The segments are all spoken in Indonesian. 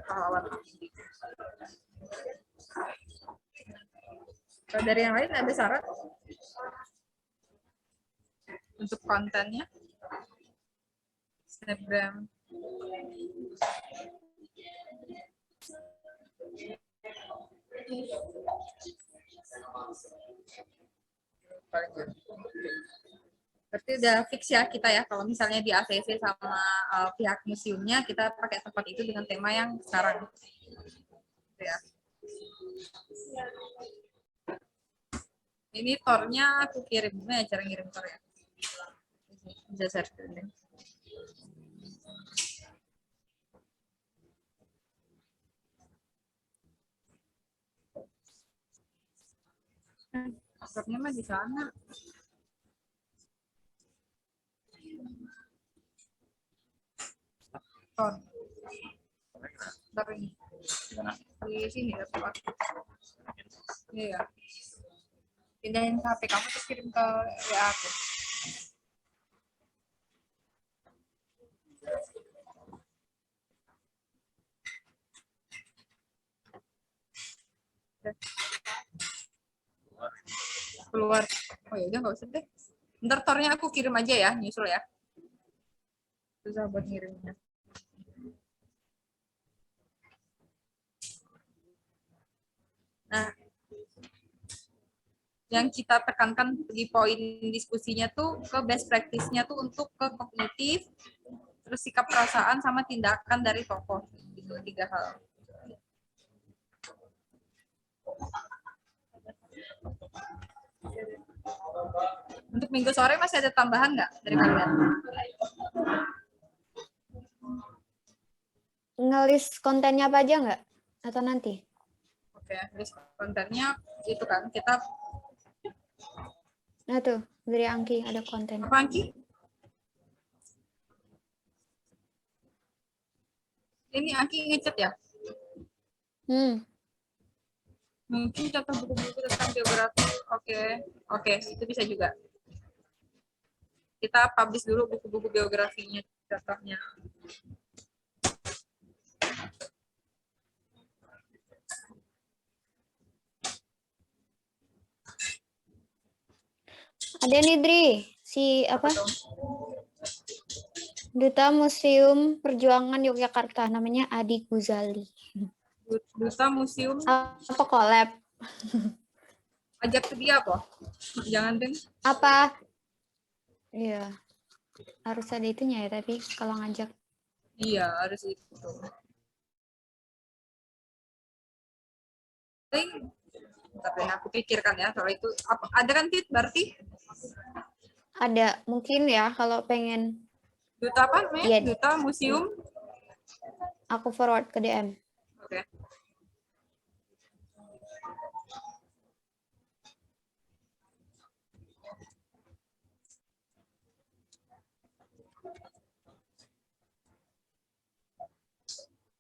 pahlawan. Kalau dari yang lain ada saran untuk kontennya? Snapgram. Berarti udah fix ya kita ya, kalau misalnya di ACC sama pihak museumnya, kita pakai tempat itu dengan tema yang sekarang. Ya. Ini tornya aku kirim, gimana cara ngirim tor ya? Bisa share screen. Tornya mah di sana. Tor. Tor ini. Di sini ya, Pak. Iya. Pindahin ke HP kamu terus kirim ke WA aku. Keluar. Oh ya udah nggak usah deh. Ntar tornya aku kirim aja ya, nyusul ya. Susah buat ngirimnya. Nah, yang kita tekankan di poin diskusinya tuh ke best practice-nya tuh untuk ke kognitif, terus sikap perasaan sama tindakan dari tokoh. Itu 3 hal. Untuk minggu sore masih ada tambahan nggak dari kalian? Ngelis kontennya apa aja nggak? Atau nanti? Oke, list kontennya itu kan kita. Nah tuh, dari Angki ada konten. Apa Angki? Ini Angki ngechat ya? Mungkin contoh buku-buku tentang biografi. Oke, itu bisa juga. Kita publish dulu buku-buku biografinya, contohnya. Ada nih Dri, si apa? Duta Museum Perjuangan Yogyakarta, namanya Adi Guzali. Duta Museum. Apa collab? Ajak ke dia apa? Jangan deh. Apa? Iya. Harus ada itunya ya, tapi kalau ngajak. Iya, harus itu. Tapi aku pikirkan ya soal itu. Ada kan Tit berarti? Ada, mungkin ya kalau pengen. Duta apa namanya? Iya. Duta Museum. Aku forward ke DM. Oke.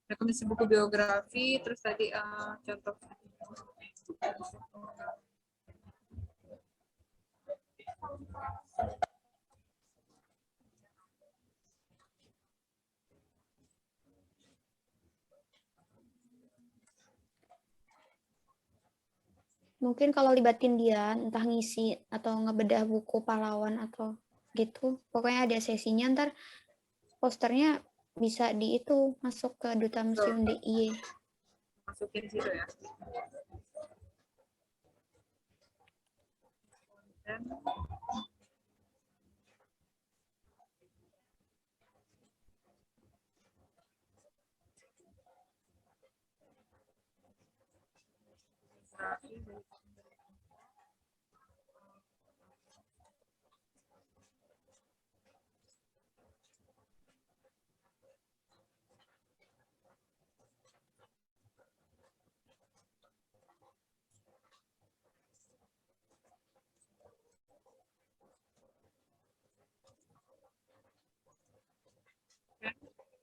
Rekomendasi buku biografi, terus tadi contoh. Mungkin kalau libatin dia, entah ngisi atau ngebedah buku pahlawan atau gitu. Pokoknya ada sesinya, ntar posternya bisa di itu, masuk ke Duta Museum DIY. Masukin situ ya. Dan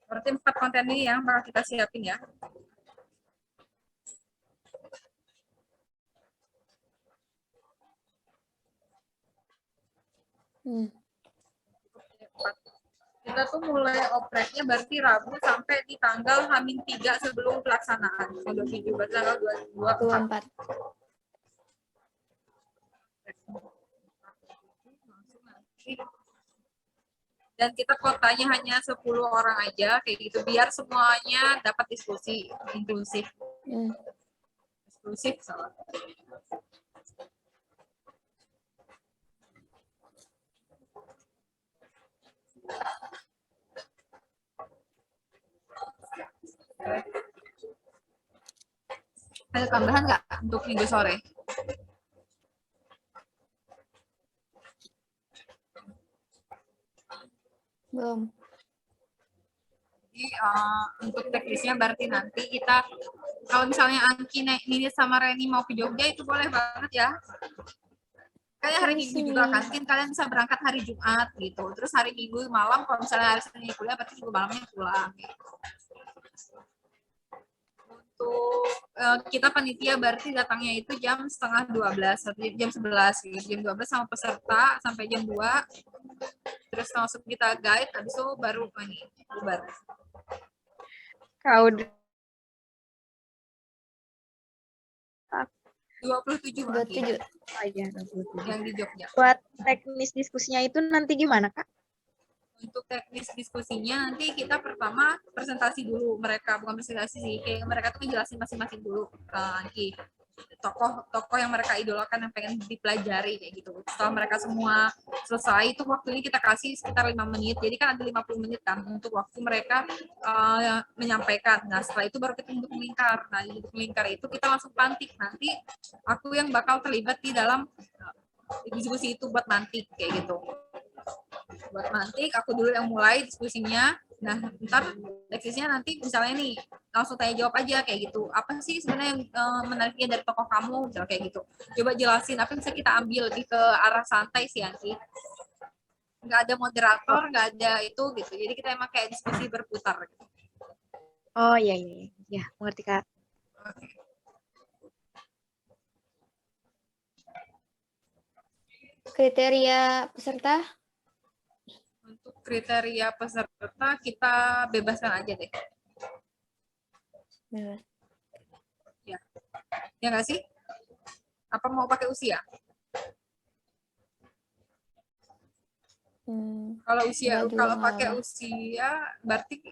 berarti 4 konten ini yang bakal kita siapin ya. Kita kita tuh mulai opreknya berarti Rabu sampai di tanggal H-3 sebelum pelaksanaan. Tanggal 17 tanggal 24. 24. Dan kita kotanya hanya 10 orang aja kayak gitu biar semuanya dapat diskusi inklusif. Eksklusif salah. Ada tambahan nggak untuk minggu sore? Belum. Jadi untuk teknisnya berarti nanti kita kalau misalnya Angki Nini sama Reni mau ke Jogja itu boleh banget ya. Kayak hari Minggu juga kan, mungkin kalian bisa berangkat hari Jumat gitu. Terus hari Minggu malam kalau misalnya hari Senin kuliah berarti Minggu malamnya pulang. Gitu. Untuk kita panitia berarti datangnya itu jam 11:30 atau jam 11 gitu. Jam 12 sama peserta sampai jam 2. Terus langsung kita guide, habis itu baru ini bubar. Kau 27 27. aja 27. yang di Jogja. Buat teknis diskusinya itu nanti gimana, Kak? Untuk teknis diskusinya nanti kita pertama presentasi dulu mereka, bukan presentasi sih, kayak mereka tuh ngejelasin masing-masing dulu Angki tokoh-tokoh yang mereka idolakan yang pengen dipelajari kayak gitu. Setelah mereka semua selesai itu waktunya kita kasih sekitar 5 menit. Jadi kan ada 50 menit kan untuk waktu mereka menyampaikan. Nah, setelah itu baru kita duduk melingkar. Nah, di duduk melingkar itu kita langsung pantik. Nanti aku yang bakal terlibat di dalam diskusi itu buat mantik kayak gitu. Buat mantik, aku dulu yang mulai diskusinya. Nah, ntar teksisnya nanti misalnya nih langsung tanya jawab aja kayak gitu. Apa sih sebenarnya yang menariknya dari tokoh kamu, misalnya kayak gitu. Coba jelasin apa yang bisa kita ambil lebih ke arah santai sih Anki. Nggak ada moderator, nggak ada itu gitu. Jadi kita emang kayak diskusi berputar. Gitu. Oh iya iya, ya mengerti Kak. Kriteria peserta? Untuk kriteria peserta kita bebaskan aja deh. Bebas. Ya nggak sih? Apa mau pakai usia? Kalau usia, kalau pakai usia berarti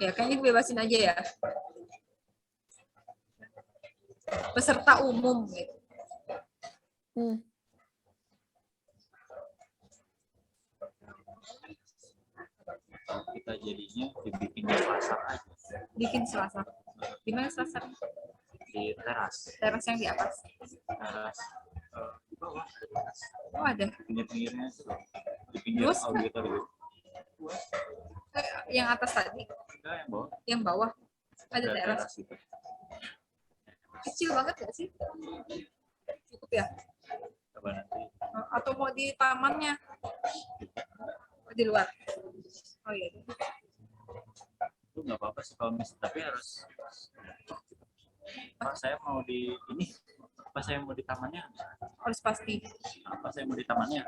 ya kayaknya bebasin aja ya. Peserta umum gitu. Kita jadinya dibikin Selasar aja. Bikin Selasar. Di mana Selasar? Di teras. Teras yang di atas. Teras di bawah. Oh ada. Pinggir-pinggirnya itu. Di pinggir Terus? auditorium. Yang atas tadi. Enggak, yang bawah. Yang bawah. Ada teras. Itu. Kecil banget gak sih? Cukup ya? Coba nanti. Atau mau di tamannya? Di luar? Oh iya. Itu nggak apa-apa sih kalau misalnya, tapi harus. Pak saya mau di ini. Apa saya mau di tamannya? Harus pasti. Apa saya mau di tamannya?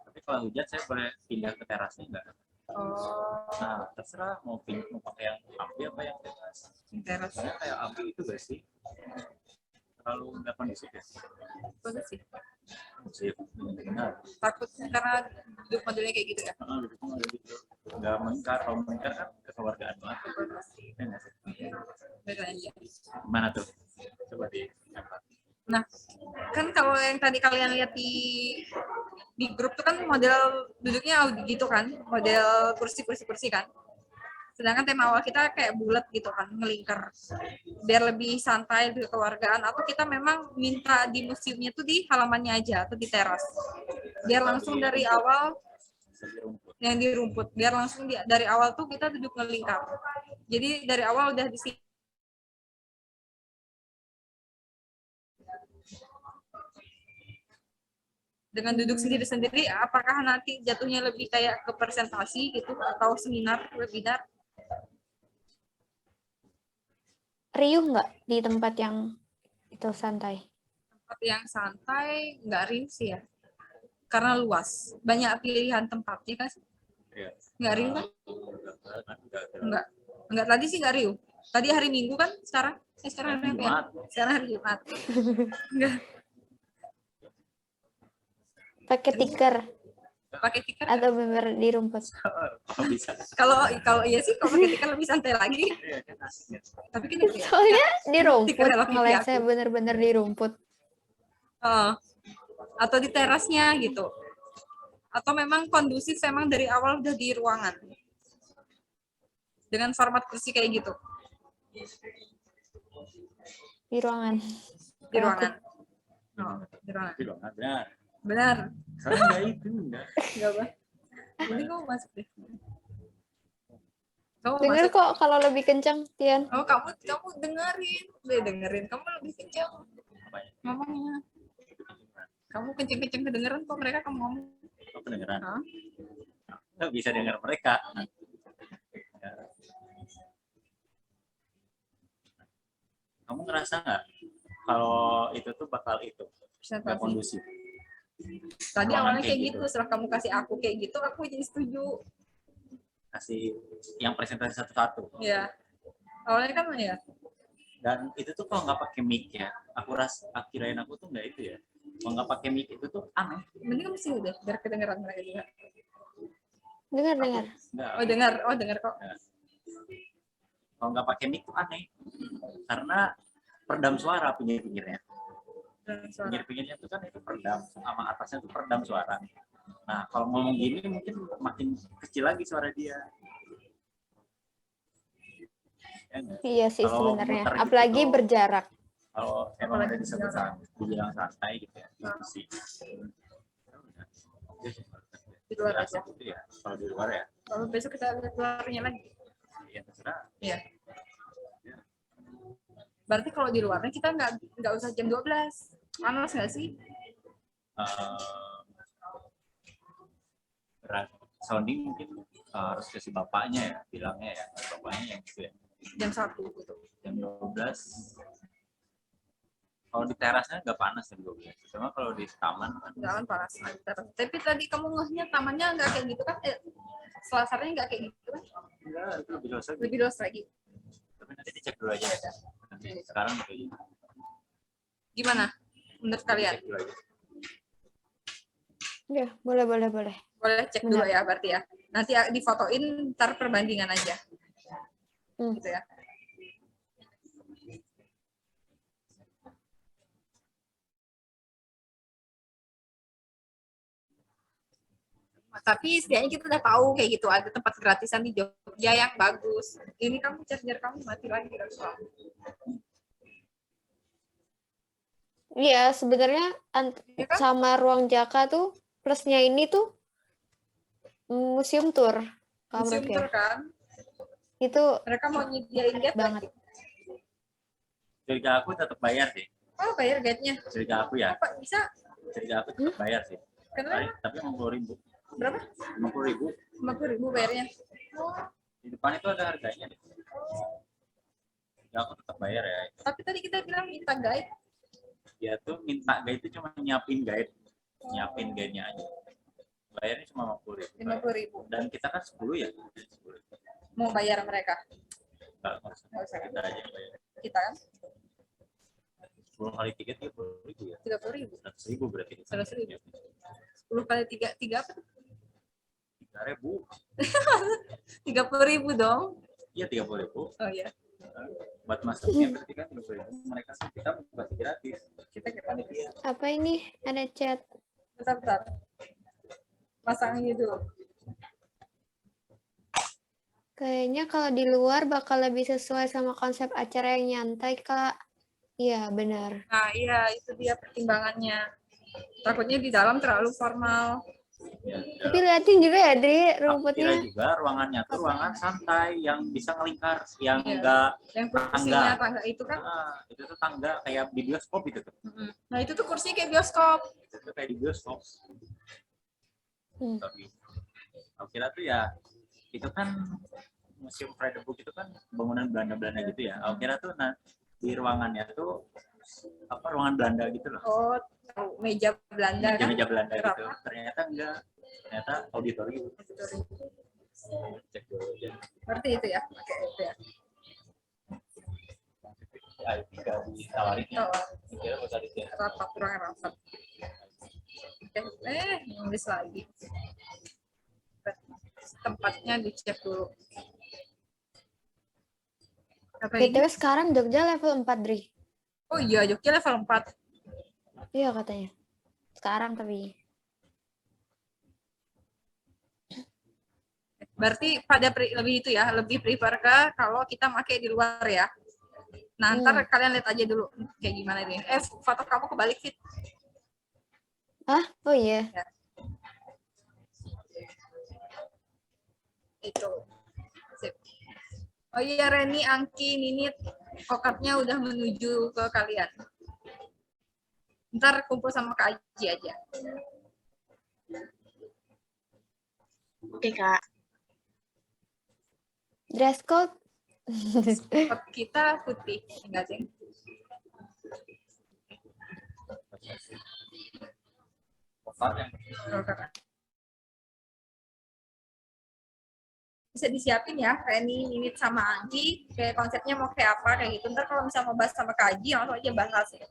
Tapi kalau hujan saya boleh pindah ke terasnya enggak? Oh. Nah, terserah mau pakai yang api apa yang teras. Teras. Soalnya kayak api itu gak sih? Terlalu nggak kondusif ya? Bagus sih. Kondusif, benar. Takut karena duduk modelnya kayak gitu ya? Gitu. Nggak meningkat, kalau meningkat kan kekeluargaan banget. Ya nggak sih? Beda aja. Gimana tuh? Coba di Nah, kan kalau yang tadi kalian lihat di grup tuh kan model duduknya gitu kan, model kursi kan. Sedangkan tema awal kita kayak bulat gitu kan, ngelingkar. Biar lebih santai, lebih kekeluargaan. Atau kita memang minta di museumnya tuh di halamannya aja, atau di teras. Biar langsung dari awal, yang di rumput. Biar langsung dari awal tuh kita duduk ngelingkar. Jadi dari awal udah di sini. Dengan duduk sendiri-sendiri, apakah nanti jatuhnya lebih kayak ke presentasi gitu, atau seminar, webinar? Riuh nggak di tempat yang itu santai? Tempat yang santai nggak riuh sih ya, karena luas, banyak pilihan tempatnya kan. Iya. Nggak riuh kan? Enggak. Enggak tadi sih nggak riuh. Tadi hari Minggu kan, sekarang hari apa ya? Jumat. Sekarang hari Jumat. Enggak, Pakai tikar pakai tikar. atau bener di rumput. Kalau bisa. Kalau iya sih kalau pakai tikar lebih santai lagi. Iya, kan asik ya. Tapi kan itu ya. Soalnya di rumput, Tikar Hello Kitty ngelesnya aku. bener-bener di rumput. Atau di terasnya gitu. Atau memang kondusif memang dari awal udah di ruangan. Dengan format kursi kayak gitu. Di ruangan. Di ruangan. Oh, di ruangan. Itu dong, benar. Benar. Soalnya enggak itu, enggak. Enggak apa. Mending kamu masuk deh. Kamu Dengar masuk. kok kalau lebih kencang, Tian. Oh, kamu dengerin. Deh dengerin. Kamu lebih kencang Apanya? ngomongnya. Kamu kenceng-kenceng kedengeran kok mereka kamu ngomong. Oh, kedengeran. Hah? Nggak bisa dengar mereka. Ya. Kamu ngerasa nggak kalau itu tuh bakal itu nggak Presentasi. kondusif? Tadi Ruangan awalnya kayak kayak gitu. gitu. Setelah kamu kasih aku kayak gitu, aku jadi setuju. Kasih yang presentasi satu-satu. Ya. Awalnya kan ya. Dan itu tuh kalau nggak pakai mic ya, kirain aku tuh nggak itu ya. Kalau nggak pakai mic itu tuh aneh. Mending kamu sih udah biar kedengeran mereka juga. Dengar. Nggak. Oh dengar kok. Kalau nggak pakai mic tuh aneh. Karena peredam suara pinggir-pinggirnya. Dan suara. Pinggir-pinggirnya tuh kan itu peredam, sama atasnya tuh peredam suara. Nah, kalau ngomong gini mungkin makin kecil lagi suara dia. Ya nggak? Iya sih Kalau sebenarnya. muter gitu Apalagi tuh, berjarak. kalau emang Apalagi ada disebut dibilang santai gitu ya, itu sih. Di luar aja. Itu ya, kalau di luar ya, Kalau besok kita lihat luarnya lagi. ya terserah. Iya. Berarti kalau di luarnya kita nggak usah jam 12. Panas nggak sih? Sounding mungkin harus kasih bapaknya ya, bilangnya ya, bapaknya yang gitu ya. Jam 1 gitu. Jam 12. Kalau di terasnya nggak panas jam 12. Cuma kalau di taman kan Jangan panas. Tapi tadi kamu ngehnya tamannya nggak kayak gitu kan? Selasarnya nggak kayak gitu kan? enggak, itu lebih luas lagi. Lebih luas lagi. Tapi nanti dicek dulu aja. Nanti sekarang gitu aja. Gimana? Menurut kalian? Cek dulu aja. Ya, boleh. Boleh cek dulu ya berarti ya. Nanti difotoin, ntar perbandingan aja. Gitu ya. Tapi setidaknya kita udah tahu kayak gitu ada tempat gratisan di Jogja yang bagus. Ini kamu charger kamu mati lagi Rasul. Iya, sebenarnya Ya kan? sama ruang Jaka tuh plusnya ini tuh museum tour. Kalau Museum menurut tour ya. kan. Itu Mereka mau nyediain guide banget. Cerita aku tetap bayar sih. Oh bayar guide-nya. Cerita aku ya. Apa bisa? Cerita aku tetap bayar sih. Kenapa? Tapi 50.000. Berapa? 50.000. 50.000 bayarnya. Di depan itu ada harganya. Ya aku tetap bayar ya. Tapi tadi kita bilang minta guide. Dia tuh minta guide itu cuma nyiapin guide-nya aja. Bayarnya cuma 50.000. 50.000. Dan kita kan 10 ya. 10. Mau bayar mereka. Nggak usah. Nggak usah. Kita aja bayar. Kita kan 10 kali tiket 30.000 ya. 30.000. 100.000 berarti. 100.000. 10 kali 3 apa tuh? 3.000. 30.000 dong. Iya 30.000. Oh iya. Buat masuknya berarti kan 30.000. Mereka sih kita masih gratis. Kita ke panitia. apa ini? Ada chat. Bentar. Pasangin dulu. Kayaknya kalau di luar bakal lebih sesuai sama konsep acara yang nyantai, Kak. Iya, benar. Nah iya itu dia pertimbangannya. Takutnya di dalam terlalu formal. Ya, Tapi liatin juga ya, Dri, kira rumputnya. juga ruangannya tuh ruangan santai yang bisa ngelingkar, yang Iya. enggak Yang kursinya tangga itu kan. itu tuh tangga kayak di bioskop itu tuh. Nah itu tuh kursinya kayak bioskop. Itu tuh kayak di bioskop. Hmm. Tapi aku kira tuh ya itu kan Museum Fredebook itu kan bangunan Belanda-Belanda gitu ya. Aku kira tuh di ruangannya tuh apa ruangan Belanda gitu loh. Oh tahu meja Belanda kan. Meja Belanda gitu. Kenapa? Ternyata enggak. ternyata auditori. Cek dulu ya. Berarti itu ya, pakai itu ya. IT nggak ditawarin ya. Oh, Kira nggak usah dicek. rapat kurang rapat. Nulis lagi. Tempatnya dicek dulu. Apa ini? BTW sekarang Jogja level 4, Dri. Oh iya, Jogja level 4. Iya katanya. Sekarang tapi. Berarti pada lebih itu ya, lebih prefer ke kalau kita pakai di luar ya. Nah, ntar kalian lihat aja dulu kayak gimana ini. Foto kamu kebalik Fit. Hah? Oh iya. Ya. Itu. Sip. Oh iya, Reni, Angki, Ninit, kokapnya udah menuju ke kalian. Ntar kumpul sama Kak Aji aja. Oke, Kak. Dress code. Kot kita putih, enggak sih? Bisa disiapin ya, Reni, Ninit, sama Anggi, kayak konsepnya mau kayak apa, kayak gitu. Ntar kalau misalnya mau bahas sama Kak Aji, langsung aja bahas ya.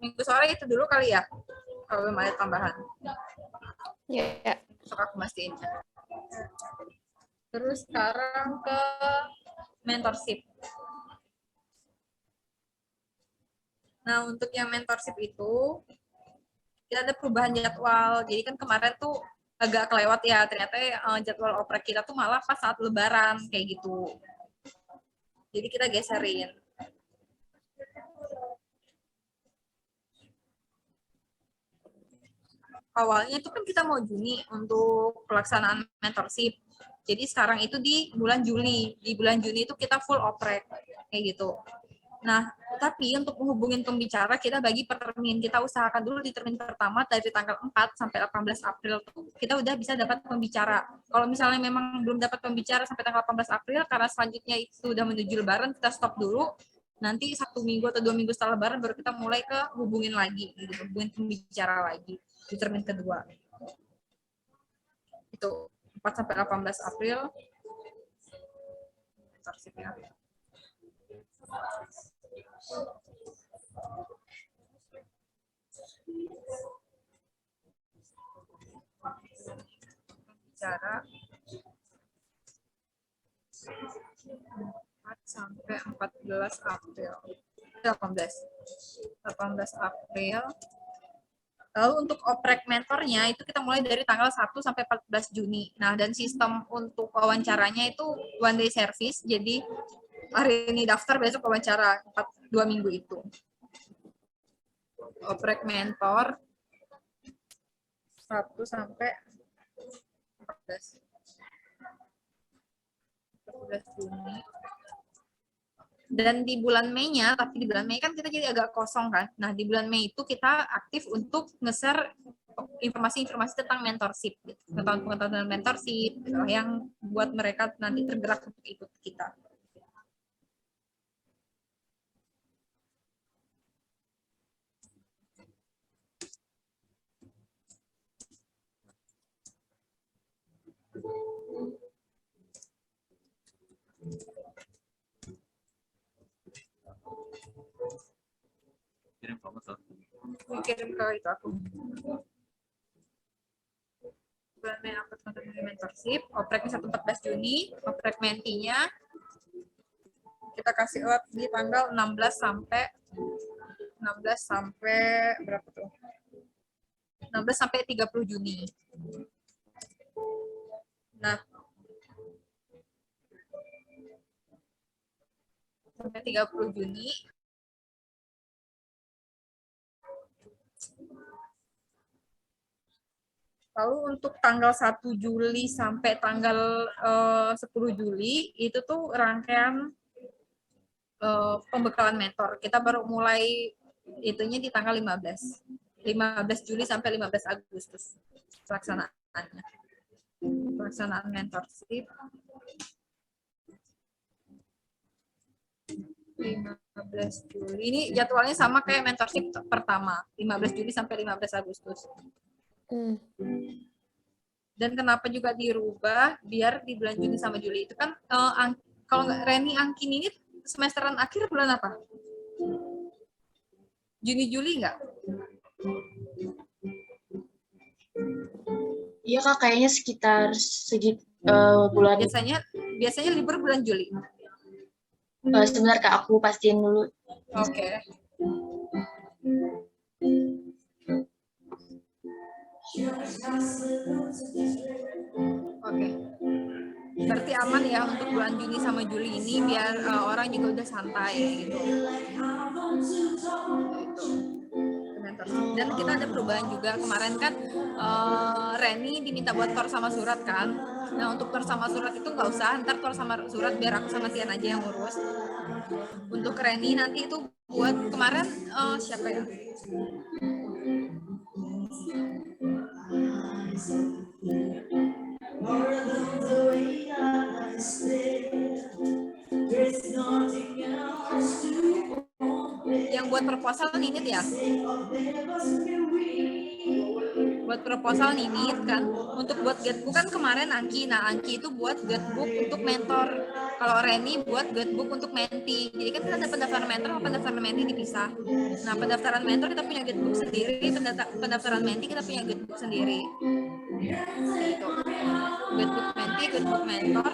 Minggu sore itu dulu kali ya, kalau belum ada tambahan. Ya. Besok aku mastiin. Terus sekarang ke mentorship. Nah, untuk yang mentorship itu, kita ada perubahan jadwal. Jadi kan kemarin tuh agak kelewat ya, ternyata jadwal oprek kita tuh malah pas saat lebaran, kayak gitu. Jadi kita geserin. Awalnya itu kan kita mau Juni untuk pelaksanaan mentorship. Jadi sekarang itu di bulan Juli. Di bulan Juni itu kita full oprek, kayak gitu. Nah, tapi untuk menghubungin pembicara, kita bagi per termin. Kita usahakan dulu di termin pertama dari tanggal 4 sampai 18 April tuh kita udah bisa dapat pembicara. Kalau misalnya memang belum dapat pembicara sampai tanggal 18 April, karena selanjutnya itu udah menuju Lebaran, kita stop dulu. Nanti 1 minggu atau 2 minggu setelah Lebaran baru kita mulai ke hubungin lagi, gitu, hubungin pembicara lagi di termin kedua. Itu 4 sampai 18 April. Bicara 4 sampai 14 April. 18 April. Lalu untuk oprek mentornya itu kita mulai dari tanggal 1 sampai 14 Juni. Nah, dan sistem untuk wawancaranya itu one day service. Jadi hari ini daftar, besok wawancara 2 minggu itu. Oprek mentor 1 sampai 14 Juni. Dan di bulan Mei-nya, tapi di bulan Mei kan kita jadi agak kosong kan. Nah, di bulan Mei itu kita aktif untuk nge-share informasi-informasi tentang mentorship, gitu. Pengetahuan mentorship, gitu, yang buat mereka nanti tergerak untuk ikut kita. Kirim proposal. Kirim ke itu aku. Bulan Mei aku tentang mentorship, opreknya 14 Juni, oprek mentinya kita kasih out di tanggal 16 sampai berapa tuh? 16 sampai 30 Juni. Nah, sampai 30 Juni lalu untuk tanggal 1 Juli sampai tanggal 10 Juli itu tuh rangkaian pembekalan mentor. Kita baru mulai itunya di tanggal 15 Juli sampai 15 Agustus pelaksanaannya. Pelaksanaan mentorship. 15 Juli. Ini jadwalnya sama kayak mentorship pertama, 15 Juli sampai 15 Agustus. Dan kenapa juga dirubah biar di bulan Juni sama Juli itu kan kalau nggak Reni Angkin ini semesteran akhir bulan apa? Juni Juli nggak? Iya Kak, kayaknya sekitar bulan. Biasanya libur bulan Juli. Sebentar Kak, aku pastiin dulu. Oke. Oke. Berarti aman ya untuk bulan Juni sama Juli ini biar orang juga udah santai gitu. Dan kita ada perubahan juga kemarin kan Reni diminta buat tor sama surat kan. Nah untuk tor sama surat itu nggak usah, ntar tor sama surat biar aku sama Tian aja yang ngurus. Untuk Reni nanti itu buat kemarin siapa ya? Yang buat proposal Ninit ya? Buat proposal Ninit kan, untuk buat guidebook kan kemarin Angki. Nah Angki itu buat guidebook untuk mentor. Kalau Reni buat guidebook untuk menti. Jadi kan kita ada pendaftaran mentor sama pendaftaran menti dipisah. Nah pendaftaran mentor kita punya guidebook sendiri, pendaftaran menti kita punya guidebook sendiri. Gitu. Guidebook menti, guidebook mentor,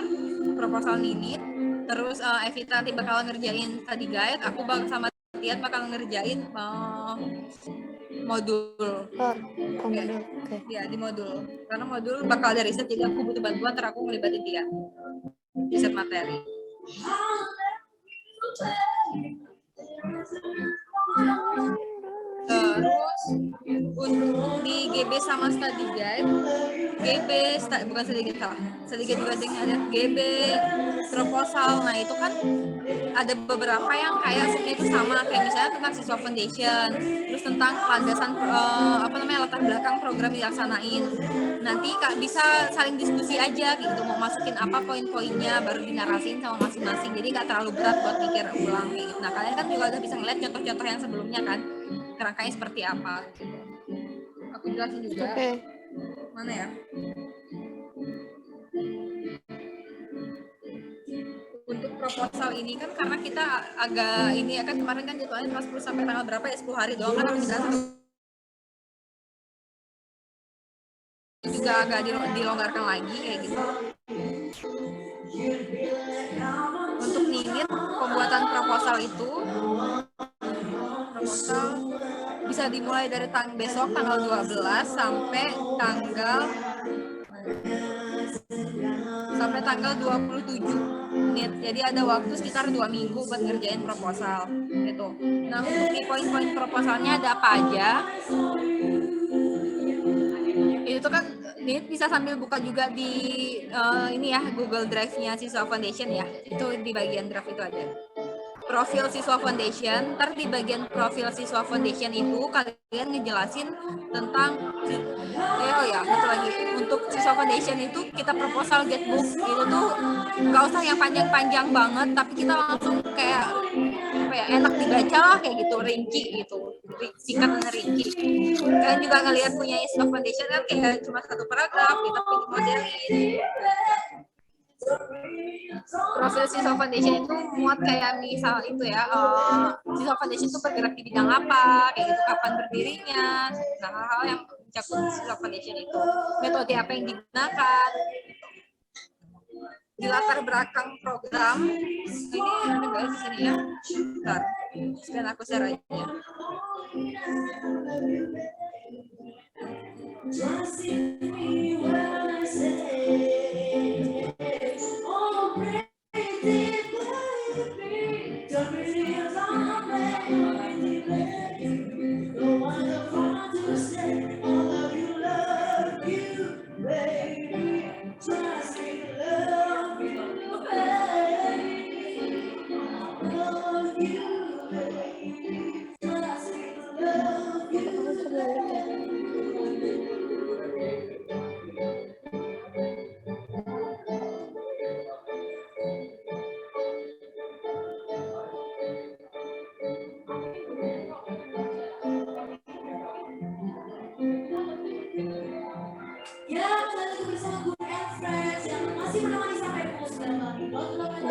proposal Ninit. Terus Evita nanti bakal ngerjain study guide, aku sama Tian bakal ngerjain modul. Modul. Oke. Ya, di modul. Karena modul bakal ada riset, jadi aku butuh bantuan, ntar aku ngelibatin dia. Riset materi. Terus untuk di GB sama study guide, bukan study guide salah, study guide juga ada GB, proposal. Nah itu kan ada beberapa yang kayak sebenarnya itu sama, kayak misalnya tentang siswa foundation, terus tentang landasan latar belakang program dilaksanain. Nanti Kak bisa saling diskusi aja gitu, mau masukin apa poin-poinnya baru dinarasiin sama masing-masing, jadi nggak terlalu berat buat mikir ulang kayak gitu. Nah kalian kan juga udah bisa ngeliat contoh-contoh yang sebelumnya kan, kerangkanya seperti apa gitu. Aku jelasin juga. Oke. Mana ya? Untuk proposal ini kan karena kita agak ini ya kan, kemarin kan jadwalnya tanggal 10 sampai tanggal berapa ya, 10 hari doang kan, aku juga agak dilonggarkan lagi kayak gitu. Untuk Ninit pembuatan proposal itu bisa dimulai dari besok tanggal 12 sampai tanggal 27 menit. Jadi ada waktu sekitar 2 minggu buat ngerjain proposal gitu. Nah untuk di poin-poin proposalnya ada apa aja, itu kan ini bisa sambil buka juga di ini ya, Google Drive-nya Siswa Foundation ya, itu di bagian draft itu ada profil Siswa Foundation. Ntar di bagian profil Siswa Foundation itu kalian ngejelasin tentang satu lagi, untuk Siswa Foundation itu kita proposal guidebook itu tuh nggak usah yang panjang-panjang banget, tapi kita langsung kayak enak dibaca lah kayak gitu, rinci gitu, singkat dan rinci. Kalian juga ngelihat punya Siswa Foundation kan kayak cuma satu paragraf gitu, tapi dimodelin. Profil Siswa Foundation itu muat kayak misal itu ya, Siswa Foundation itu bergerak di bidang apa, kayak gitu, kapan berdirinya, nah hal-hal yang mencakup Siswa Foundation itu, metode apa yang digunakan, di latar belakang program. Ini ada guys di sini ya, bentar, sekalian aku share aja.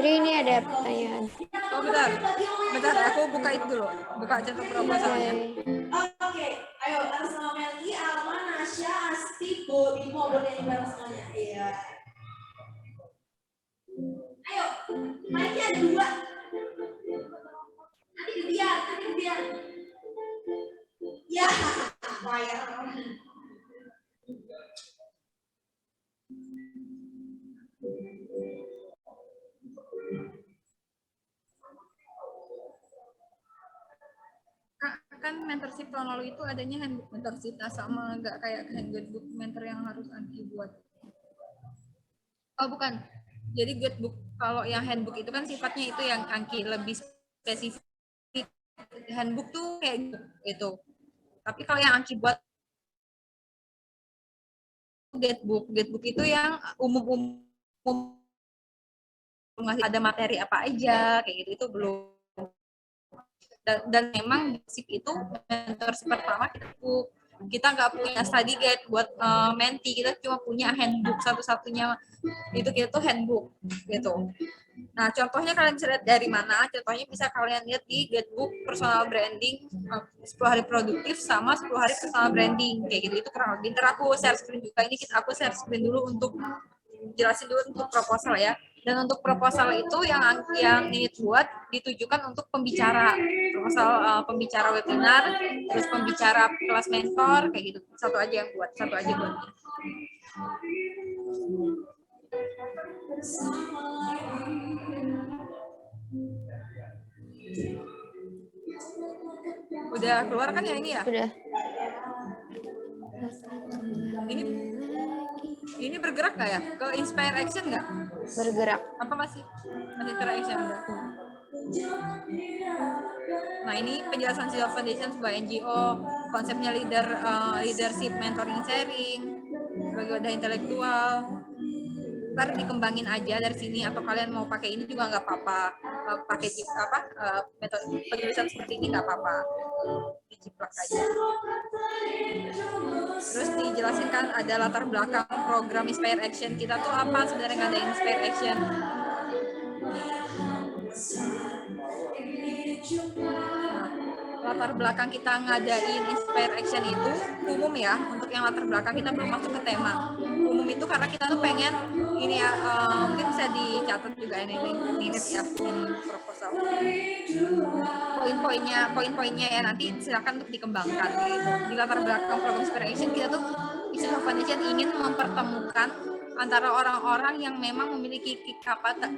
Putri, ini ada pertanyaan. Oh, bentar, aku buka itu dulu, buka contoh proposalnya. Oke, ayo atas nama Melki, Alma, Nasya, Asti, Bo, Bimo, boleh nyanyi bareng semuanya. Iya. Ayo, mic-nya ada 2. Nanti gedean. Ya, bayar. Kan mentorship tahun lalu itu adanya handbook mentorship, sama nggak kayak handbook mentor yang harus Angki buat. Oh bukan, jadi guidebook kalau yang handbook itu kan sifatnya itu yang Angki lebih spesifik. Handbook tuh kayak gitu. Tapi kalau yang Angki buat guidebook itu yang umum ngasih ada materi apa aja kayak gitu, itu belum. Dan memang basic itu mentorship pertama kita nggak punya study guide buat menti, kita cuma punya handbook satu-satunya, itu kita tuh handbook gitu. Nah contohnya kalian bisa lihat dari mana? Contohnya bisa kalian lihat di guidebook personal branding 10 hari produktif sama 10 hari personal branding kayak gitu, itu kurang lebih. Ntar aku share screen juga, ini aku share screen dulu untuk jelasin dulu untuk proposal ya. Dan untuk proposal itu yang ini buat ditujukan untuk pembicara, proposal pembicara webinar, terus pembicara kelas mentor kayak gitu. Satu aja buatnya. Udah keluar kan ya ini ya? Udah. Ini bergerak nggak ya? Ke inspire action nggak? Bergerak. Apa masih inspire action enggak? Nah ini penjelasan Self Foundation sebuah NGO, konsepnya leadership, mentoring, sharing, sebagai wadah intelektual. Ntar dikembangin aja dari sini, atau kalian mau pakai ini juga nggak apa-apa, pakai metode penulisan seperti ini nggak apa-apa, diciplak aja. Terus dijelasin kan ada latar belakang program Inspire Action kita tuh apa sebenarnya, nggak ada Inspire Action. Latar belakang kita ngadain Inspire Action itu umum ya, untuk yang latar belakang kita belum masuk ke tema. Umum itu karena kita tuh pengen ini ya, mungkin bisa dicatat juga ini ya, ini proposal. Poin-poinnya ya nanti silakan untuk dikembangkan gitu. Di latar belakang program Inspire Action kita tuh Self Foundation ingin mempertemukan antara orang-orang yang memang memiliki capable,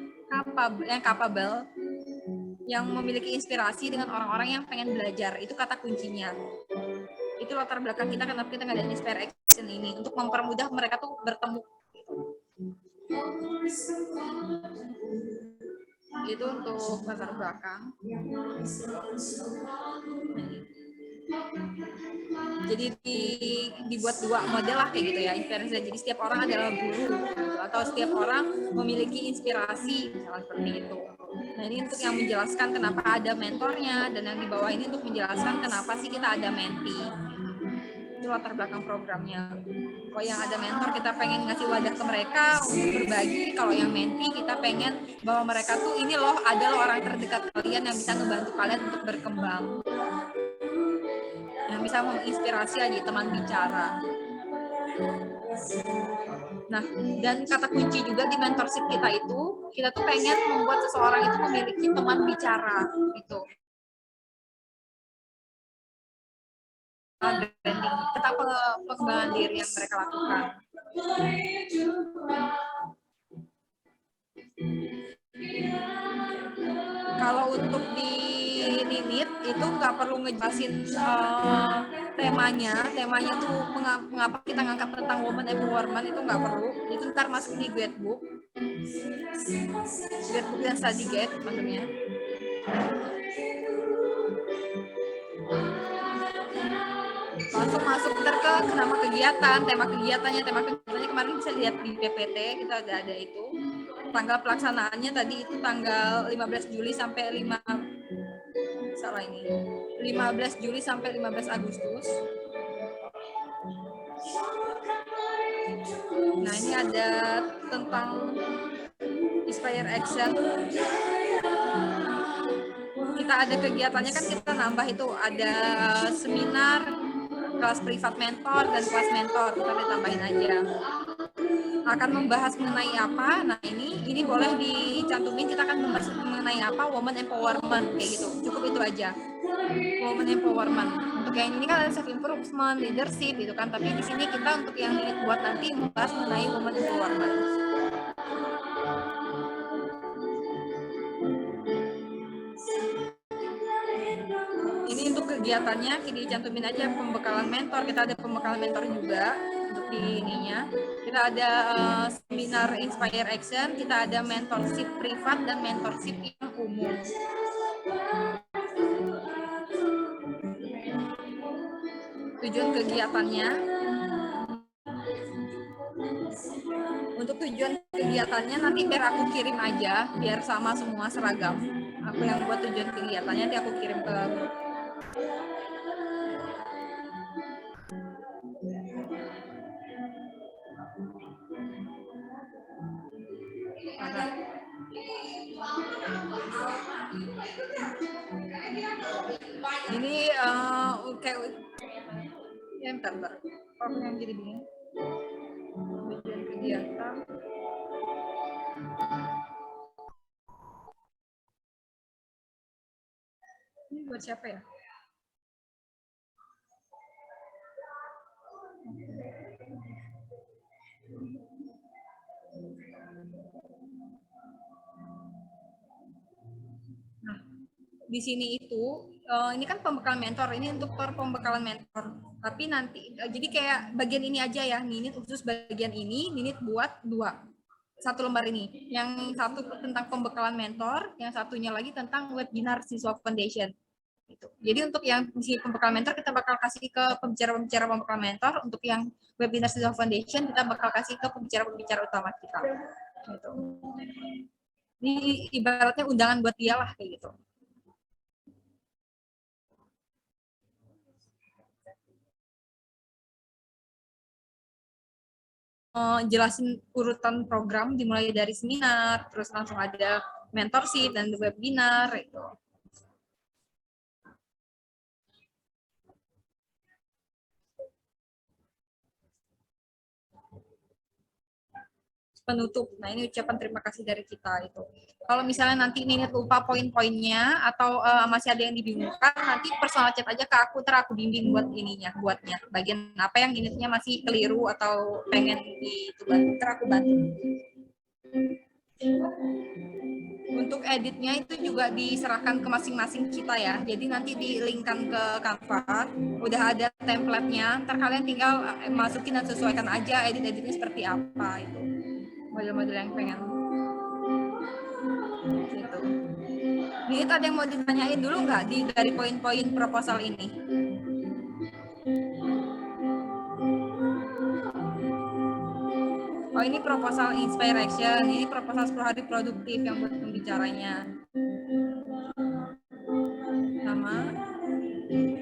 yang memiliki inspirasi dengan orang-orang yang pengen belajar. Itu kata kuncinya. Itu latar belakang kita kenapa kita ngadain Inspire Action ini, untuk mempermudah mereka tuh bertemu. Itu untuk latar belakang. Jadi dibuat 2 model lah kayak gitu ya, inspirasi. Jadi setiap orang adalah guru gitu, atau setiap orang memiliki inspirasi, misalnya seperti itu. Nah ini untuk yang menjelaskan kenapa ada mentornya, dan yang di bawah ini untuk menjelaskan kenapa sih kita ada menti. Itu latar belakang programnya. Kalau yang ada mentor kita pengen ngasih wadah ke mereka untuk berbagi, kalau yang menti kita pengen bahwa mereka tuh ini loh adalah orang terdekat kalian yang bisa ngebantu kalian untuk berkembang, yang bisa menginspirasi aja teman bicara. Nah, dan kata kunci juga di mentorship kita itu, kita tuh pengen membuat seseorang itu memiliki teman bicara gitu. Branding, tetap pengembangan diri yang mereka lakukan. Kalau untuk di Ninit itu nggak perlu ngejelasin temanya tuh mengapa kita ngangkat tentang women empowerment, itu nggak perlu. Itu ntar masuk di guidebook dan study guide maksudnya. Langsung masuk ntar ke nama kegiatan, tema kegiatannya kemarin bisa lihat di PPT, kita udah ada itu. Tanggal pelaksanaannya tadi itu tanggal 15 Juli sampai 15 Juli sampai 15 Agustus. Nah, ini ada tentang inspire action. Kita ada kegiatannya kan, kita nambah itu ada seminar, kelas privat mentor dan kelas mentor, kita tambahin aja. Akan membahas mengenai apa? Nah ini boleh dicantumin, kita akan membahas mengenai apa? Woman empowerment kayak gitu. Cukup itu aja. Woman empowerment. Untuk yang ini kan ada self improvement, leadership gitu kan. Tapi di sini kita untuk yang ini buat nanti membahas mengenai woman empowerment. Ini untuk kegiatannya, kita cantumin aja pembekalan mentor. Kita ada pembekalan mentor juga untuk di ininya. Kita ada seminar Inspire Action, kita ada mentorship privat dan mentorship yang umum. Tujuan kegiatannya, untuk tujuan kegiatannya nanti biar aku kirim aja, biar sama semua seragam. Aku yang buat tujuan kegiatannya, nanti aku kirim ke grup. Ini kayak ya bentar. Apa yang jadi bingung? Tujuan kegiatan. Ini buat siapa ya? Nah, di sini itu ini kan pembekalan mentor, ini untuk pembekalan mentor. Tapi nanti jadi kayak bagian ini aja ya, Ninit khusus bagian ini, Ninit buat 1 lembar ini. Yang satu tentang pembekalan mentor, yang satunya lagi tentang webinar Siswa Foundation. Gitu. Jadi untuk yang di pembekalan mentor kita bakal kasih ke pembicara-pembicara pembekalan mentor, untuk yang webinar Siswa Foundation kita bakal kasih ke pembicara-pembicara utama kita. Gitu. Ini ibaratnya undangan buat dia lah kayak gitu. Jelasin urutan program dimulai dari seminar, terus langsung ada mentorship dan webinar itu. Penutup. Nah, ini ucapan terima kasih dari kita itu. Kalau misalnya nanti Ninit lupa poin-poinnya atau masih ada yang dibingungkan, nanti personal chat aja ke aku, aku bimbing buatnya bagian apa yang Ninitnya masih keliru atau pengen aku bantu. Untuk editnya itu juga diserahkan ke masing-masing kita ya. Jadi nanti di-linkkan ke Canva, udah ada template-nya. Ntar kalian tinggal masukin dan sesuaikan aja edit-editnya seperti apa itu. Model-model yang pengen. Gitu. Ini ada yang mau ditanyain dulu nggak dari poin-poin proposal ini? Oh, ini proposal Inspire Action, ini proposal 10 hari produktif yang buat pembicaranya. Sama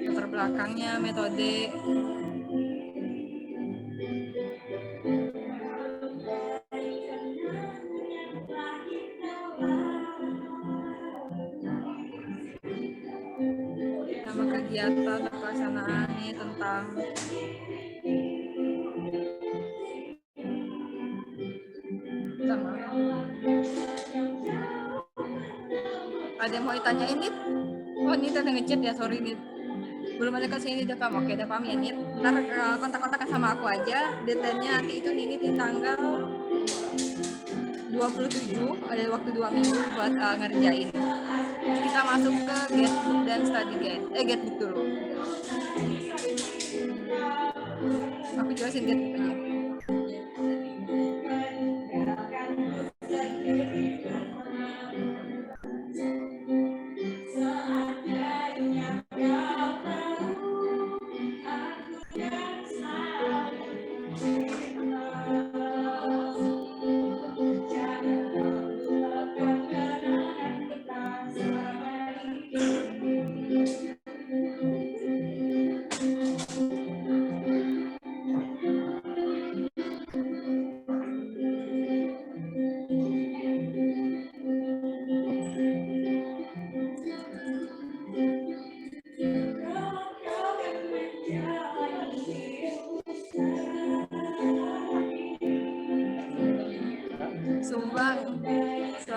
latar belakangnya, metode. Nama kegiatan pelaksanaannya tentang sama. Ada yang mau ditanyain, Nit? Oh, Nit ada ngechat ya, sorry Nit. Belum ada ke sini, udah paham. Oke, udah paham ya, Nit. Ntar kontak-kontakan sama aku aja. Deadline-nya nanti itu Nit di tanggal 27, ada waktu 2 minggu buat ngerjain. Kita masuk ke Getbook dan Study Guide. Getbook dulu. Aku jelasin Getbook aja.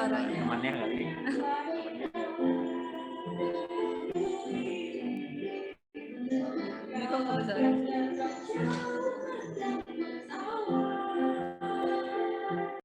suaranya. temannya kali. Ini kok nggak bisa.